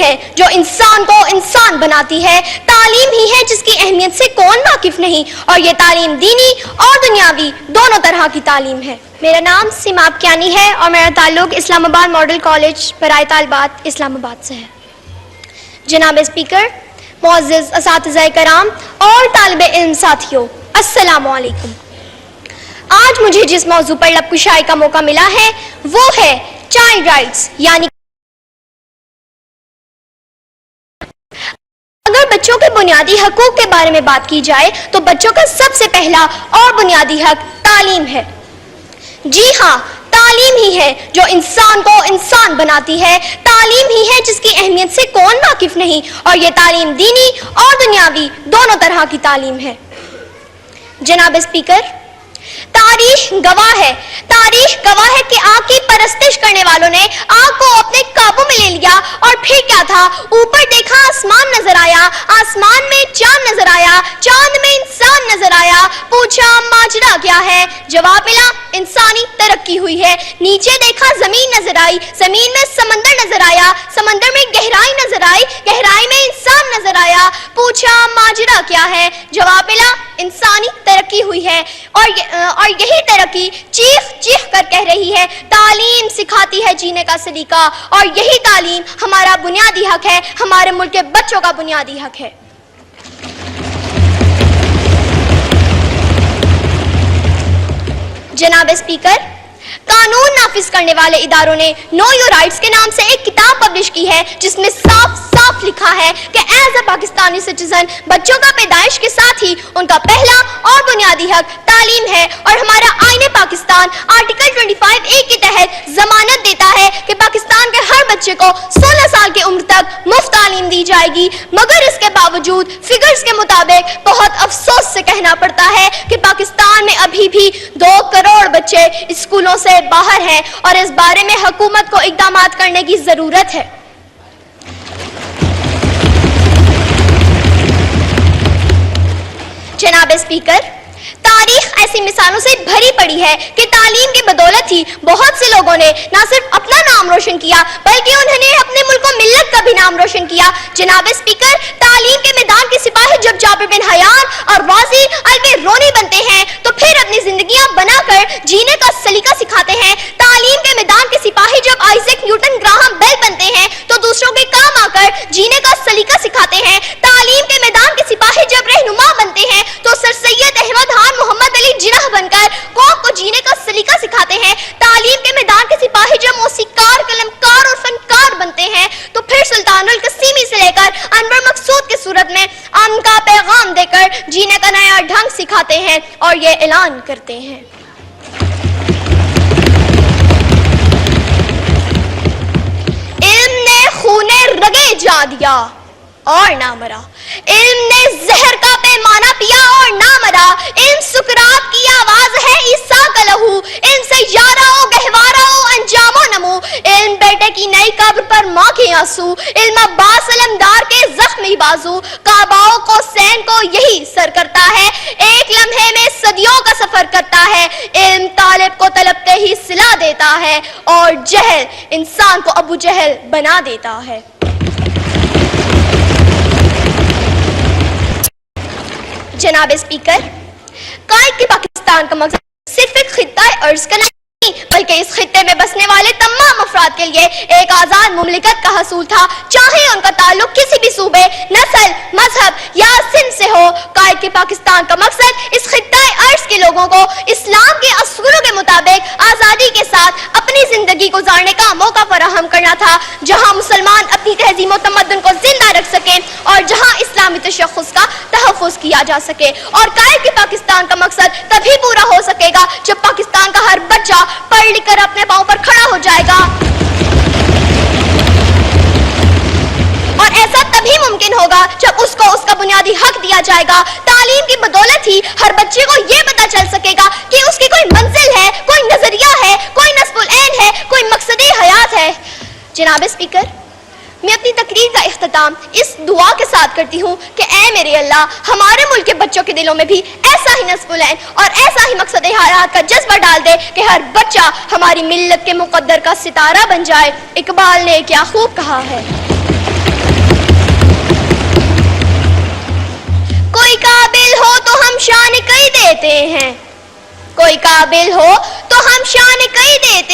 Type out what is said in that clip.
ہے جو انسان کو انسان بناتی ہے، تعلیم ہی ہے جس کی اہمیت سے کون واقف نہیں، اور یہ تعلیم دینی اور دنیاوی دونوں طرح کی تعلیم ہے۔ میرا نام سیماب کیانی ہے اور میرا تعلق اسلام آباد ماڈل کالج برائے طالبات اسلام آباد سے ہے۔ جناب اسپیکر، معزز اساتذہ کرام اور طالب علم ساتھیوں، السلام علیکم۔ آج مجھے جس موضوع پر لب کشائی کا موقع ملا ہے وہ ہے چائلڈ رائٹس، یعنی اگر بچوں کے بنیادی حقوق کے بارے میں بات کی جائے تو بچوں کا سب سے پہلا اور بنیادی حق تعلیم ہے۔ جی ہاں، تعلیم ہی ہے جو انسان کو انسان بناتی ہے، تعلیم ہی ہے جس کی اہمیت سے کون واقف نہیں، اور یہ تعلیم دینی اور دنیاوی دونوں طرح کی تعلیم ہے۔ جناب اسپیکر، تاریخ گواہ ہے کہ آگ کی پرستش کرنے والوں نے آگ کو اپنے قابو میں لے لیا، اور پھر کیا تھا؟ اوپر دیکھا آسمان نظر آیا، آسمان میں چاند نظر آیا، چاند میں انسان نظر آیا، پوچھا ماجرا کیا ہے؟ جواب ملا انسانی ترقی ہوئی ہے۔ نیچے دیکھا زمین نظر آئی، زمین میں سمندر نظر آیا، سمندر میں گہرائی نظر آئی، گہرائی میں انسان نظر آیا، پوچھا ماجرا کیا ہے؟ جواب ملا انسانی ترقی ہوئی ہے۔ اور یہی ترقی چیخ چیخ کر کہہ رہی ہے تعلیم سکھاتی ہے جینے کا سلیقہ، اور یہی تعلیم ہمارا بنیادی حق ہے، ہمارے ملک کے بچوں کا بنیادی حق ہے۔ جناب اسپیکر، قانون نافذ کرنے والے اداروں نے نو یور رائٹس کے نام سے ایک کتاب پبلش کی ہے جس میں صاف صاف لکھا ہے کہ ایز اے پاکستانی سٹیزن بچوں کا پیدائش کے ساتھ ہی ان کا پہلا اور بنیادی حق تعلیم ہے، اور ہمارا آئین پاکستان آرٹیکل 25A کے تحت ضمانت دیتا ہے کہ پاکستان کے ہر بچے کو 16 سال کی عمر تک مفت تعلیم دی جائے گی۔ مگر اس کے باوجود فگرز کے مطابق بہت افسوس سے کہنا پڑتا ہے کہ پاکستان میں ابھی بھی 2 کروڑ بچے اسکولوں سے باہر ہیں، اور اس بارے میں حکومت کو اقدامات کرنے کی ضرورت ہے۔ جناب اسپیکر، تاریخ ایسی مثالوں سے بھری پڑی ہے کہ تعلیم کی بدولت ہی بہت سے لوگوں نے نہ صرف اپنا نام روشن کیا بلکہ انہوں نے اپنے ملک و ملت کا بھی نام روشن کیا۔ جناب اسپیکر، تعلیم کے میدان کے سپاہی جب جابر بن حیان اور غازی البرونی بنتے ہیں تو پھر اپنی زندگیاں بنا کر جینے کا سلیقہ سکھاتے ہیں۔ تعلیم کے میدان کے سپاہی جب آئزیک نیوٹن گراہم بیل بنتے ہیں تو دوسروں کے کام آ کر جینے کا سلیقہ سکھاتے ہیں۔ تعلیم کے میدان کے سپاہی جب رہنما بنتے ہیں تو سر سید احمد خان محمد علی جناح بن کر قوم کو جینے کا سلیقہ سکھاتے ہیں۔ تعلیم کے میدان کے سپاہی جب موسیقار، قلمکار اور فنکار بنتے ہیں تو پھر سلطان القسیمی سے لے کر انور مقصود کی صورت میں امن کا پیغام دے کر جینے کا نیا ڈھنگ سکھاتے ہیں اور یہ اعلان کرتے ہیں۔ علم نے خونے رگے جا دیا اور نہ مرا، علم نے زہر کا پیمانہ پیا اور نہ مرا، علم سکرات کی آواز ہے عیسیٰ کا لہو، علم سے یارا ہو گہوارا ہو انجام و نمو، علم بیٹے کی نئی قبر پر ماں کے آنسو، علم عباس علمدار کے زخمی بازو، کعبہ کو سین کو یہی سر کرتا ہے، ایک لمحے میں صدیوں کا سفر کرتا ہے، علم طالب کو طلبتے ہی صلا دیتا ہے اور جہل انسان کو ابو جہل بنا دیتا ہے۔ جناب اسپیکر، قائد کے پاکستان کا مقصد صرف ایک خطہ ارض کا نہیں بلکہ اس خطے میں بسنے والے تمام افراد کے لیے ایک آزاد مملکت کا حصول تھا، چاہے ان کا تعلق کسی بھی صوبے، نسل، مذہب یا سن سے ہو۔ قائد کے پاکستان کا مقصد اس خطہ ارض کے لوگوں کو اسلام کے اصولوں کے مطابق آزادی کے ساتھ اپنی زندگی گزارنے کا موقع فراہم کرنا تھا، جہاں مسلمان اپنی تہذیب و تمدن کو زندہ رکھ سکیں اور جہاں اسلامی تشخص کا تحفظ کیا جا سکے۔ اور قائد کے پاکستان کا مقصد تبھی پورا ہو سکے گا جب پاکستان کا ہر بچہ پڑھ لکھ کر اپنے پاؤں پر کھڑا ہو جائے گا، اور ایسا تبھی ممکن ہوگا جب اس کو اس کا بنیادی حق دیا جائے گا۔ تعلیم کی بدولت ہی ہر بچے کو یہ پتا چل سکے گا کہ اس کی کوئی منزل ہے، کوئی نظریہ ہے، کوئی نصب العین ہے، کوئی مقصد حیات ہے۔ جناب اسپیکر، میں اپنی تقریر کا اختتام اس دعا کے ساتھ کرتی ہوں کہ اے میرے اللہ، ہمارے ملک کے بچوں کے دلوں میں بھی ایسا ہی نصب العین اور ایسا ہی مقصد حیات کا جذبہ ڈال دے کہ ہر بچہ ہماری ملت کے مقدر کا ستارہ بن جائے۔ اقبال نے کیا خوب کہا ہے۔ دیتے ہیں. کوئی قابل ہو تو ہم شان کئی دیتے